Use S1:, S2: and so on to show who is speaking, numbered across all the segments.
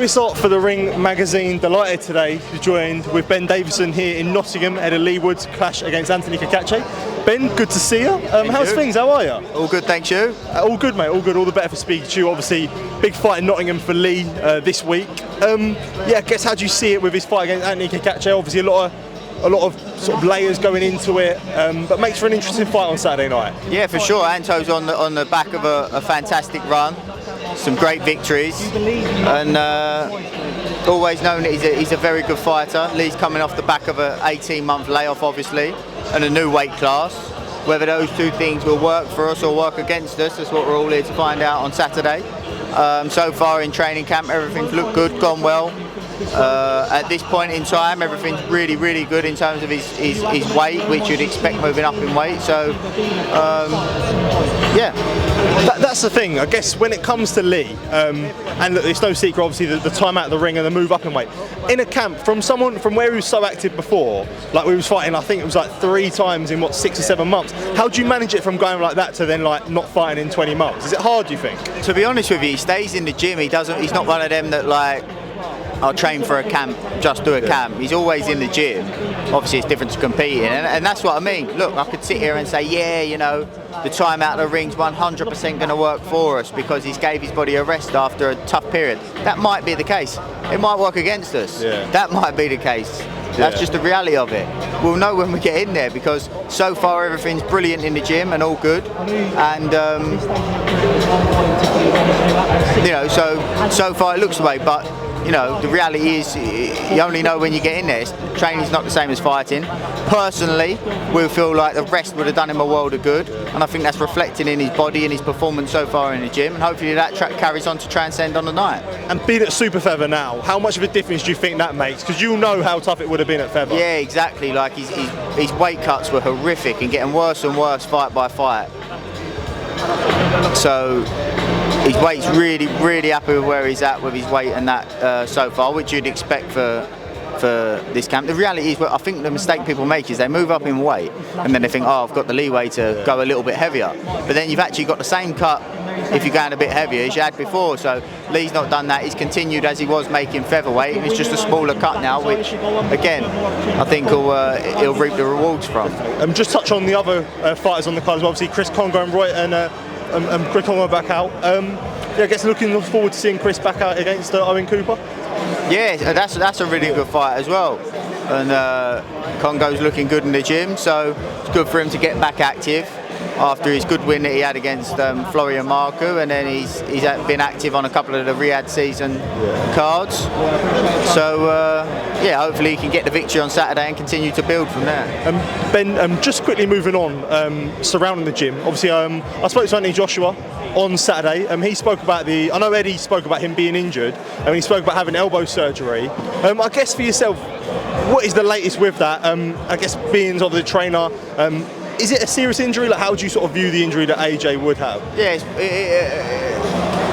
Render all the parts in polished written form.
S1: Famous Art for the Ring magazine, delighted today to be joined with Ben Davison here in Nottingham at a Leigh Wood clash against Anthony Cacace. Ben, good to see you. How's things? How are you?
S2: All good, thanks you.
S1: All good, mate. All good. All the better for speaking to you. Obviously, big fight in Nottingham for Leigh this week. Yeah, I guess how do you see it with his fight against Anthony Cacace? Obviously, a lot of sort of layers going into it, but makes for an interesting fight on Saturday night.
S2: Yeah, for sure. Anto's on the back of a fantastic run, some great victories, and always known that he's a very good fighter. Leigh's coming off the back of an 18-month layoff, obviously, and a new weight class. Whether those two things will work for us or work against us, that's what we're all here to find out on Saturday. So far in training camp, everything's looked good, gone well. At this point in time, everything's really, really good in terms of his weight, which you'd expect moving up in weight. So, yeah.
S1: That's the thing, I guess, when it comes to Leigh, and look, it's no secret, obviously, the time out of the ring and the move up in weight. In a camp, from where he was so active before, like we was fighting, I think it was like 3 times in, 6 or 7 months. How do you manage it from going like that to then like not fighting in 20 months? Is it hard, do you think?
S2: To be honest with you, he stays in the gym. He's not one of them that like, I'll train for a camp, just do a camp. He's always in the gym. Obviously, it's different to competing, and that's what I mean. Look, I could sit here and say, yeah, you know, the time out of the ring's 100% going to work for us because he's gave his body a rest after a tough period. That might be the case. It might work against us. Yeah. That might be the case. That's just the reality of it. We'll know when we get in there because so far everything's brilliant in the gym and all good. And you know, so far it looks the way, but you know, the reality is you only know when you get in there. Training's not the same as fighting. Personally, we feel like the rest would have done him a world of good, and I think that's reflecting in his body and his performance so far in the gym, and hopefully that track carries on to transcend on the night.
S1: And being at super feather now, how much of a difference do you think that makes? Because you know how tough it would have been at feather.
S2: Yeah, exactly. Like his weight cuts were horrific and getting worse and worse fight by fight. So his weight's really, really happy with where he's at with his weight and that so far, which you'd expect for this camp. The reality is, I think the mistake people make is they move up in weight and then they think, oh, I've got the leeway to go a little bit heavier. But then you've actually got the same cut if you're going a bit heavier as you had before. So Leigh's not done that. He's continued as he was making featherweight, and it's just a smaller cut now, which again I think he'll reap the rewards from.
S1: Just touch on the other fighters on the card as well. Obviously Chris Kongo and Roy and Chris Kongo back out. Yeah, I guess looking forward to seeing Chris back out against Owen Cooper.
S2: Yeah, that's a really good fight as well. And Kongo's looking good in the gym, so it's good for him to get back active after his good win that he had against Florian Marku, and then he's been active on a couple of the Riyadh season cards. So yeah, hopefully he can get the victory on Saturday and continue to build from there.
S1: Ben, just quickly moving on, surrounding the gym. Obviously, I spoke to Anthony Joshua on Saturday. He spoke about I know Eddie spoke about him being injured, and he spoke about having elbow surgery. I guess for yourself, what is the latest with that? I guess being sort of the trainer, is it a serious injury? Like, how do you sort of view the injury that AJ would have?
S2: Yeah,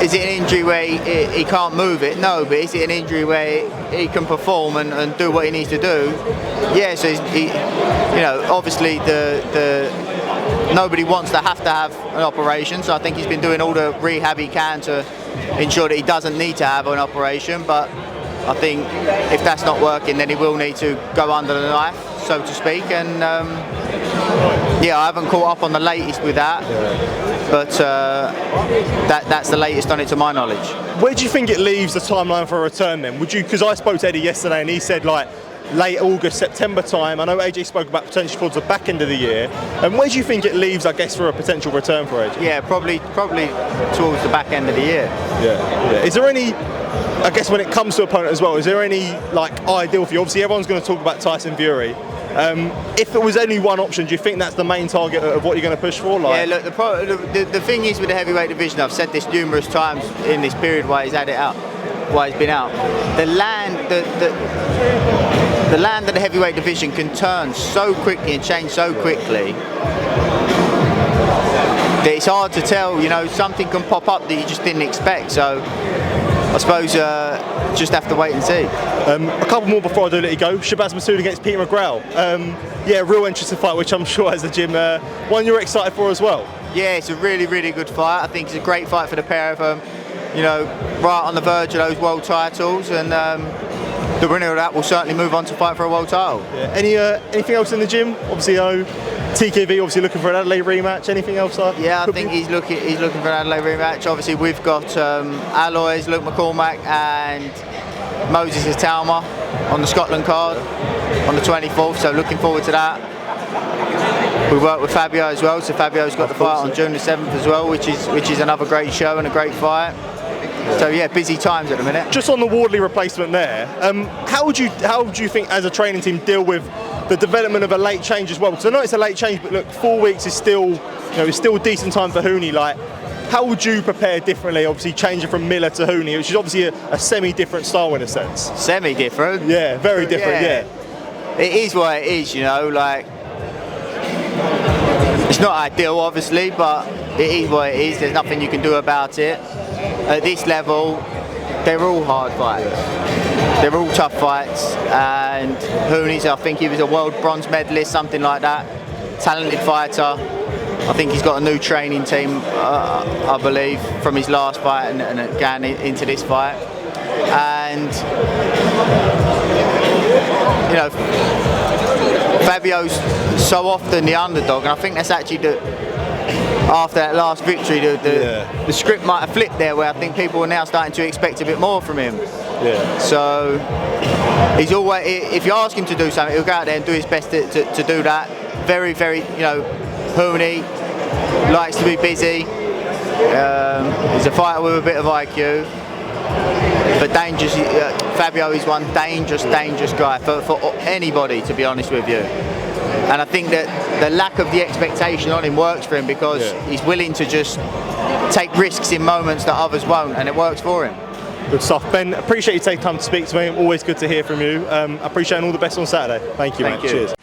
S2: is it an injury where he can't move it? No, but is it an injury where he can perform and do what he needs to do? Yeah, so you know, obviously nobody wants to have an operation, so I think he's been doing all the rehab he can to ensure that he doesn't need to have an operation, but I think if that's not working, then he will need to go under the knife, so to speak, and yeah, I haven't caught up on the latest with that, but that's the latest on it to my knowledge.
S1: Where do you think it leaves the timeline for a return then? Would you, because I spoke to Eddie yesterday and he said like late August, September time. I know AJ spoke about potentially towards the back end of the year. And where do you think it leaves, I guess, for a potential return for AJ?
S2: Yeah, probably towards the back end of the year.
S1: Yeah. Is there any, I guess when it comes to opponent as well, is there any like ideal for you? Obviously everyone's going to talk about Tyson Fury. If it was only one option, do you think that's the main target of what you're going to push for? Like? Yeah,
S2: look, the thing is with the heavyweight division, I've said this numerous times in this period while he's had it out, while he's been out. The land of the heavyweight division can turn so quickly and change so quickly that it's hard to tell. You know, something can pop up that you just didn't expect. So I suppose just have to wait and see.
S1: A couple more before I do let you go. Shabazz Masoud against Peter McGrail. Yeah, real interesting fight, which I'm sure as the gym, one you're excited for as well.
S2: Yeah, it's a really, really good fight. I think it's a great fight for the pair of them. you know, right on the verge of those world titles, and the winner of that will certainly move on to fight for a world title.
S1: Yeah. Anything else in the gym? Obviously, TKV obviously looking for an Adelaide rematch. Anything else?
S2: Yeah, I think he's looking for an Adelaide rematch. Obviously, we've got Alloys, Luke McCormack, and Moses Italma on the Scotland card on the 24th. So looking forward to that. We work with Fabio as well, so Fabio's got the fight on June the 7th as well, which is another great show and a great fight. So yeah, busy times at the minute.
S1: Just on the Wardley replacement there, how would you think as a training team deal with the development of a late change as well? Because I know it's a late change, but look, 4 weeks is still, it's still a decent time for Huni. Like, how would you prepare differently? Obviously, changing from Miller to Huni, which is obviously a semi-different style in a sense.
S2: Semi-different.
S1: Yeah, very different. Yeah.
S2: It is what it is, like. It's not ideal, obviously, but it is what it is. There's nothing you can do about it. At this level, they're all hard fights. They're all tough fights. And Huni's, I think he was a world bronze medalist, something like that. Talented fighter. I think he's got a new training team, I believe, from his last fight and again into this fight. And, Fabio's so often the underdog, and I think that's actually after that last victory, the script might have flipped there, where I think people are now starting to expect a bit more from him.
S1: Yeah.
S2: So he's always, if you ask him to do something, he'll go out there and do his best to do that. Very, very, Huni likes to be busy. He's a fighter with a bit of IQ. But dangerous. Fabio is one dangerous guy for anybody, to be honest with you. And I think that the lack of the expectation on him works for him, because he's willing to just take risks in moments that others won't, and it works for him.
S1: Good stuff. Ben, appreciate you taking time to speak to me. Always good to hear from you. I appreciate it, and all the best on Saturday. Thank you, mate. Cheers.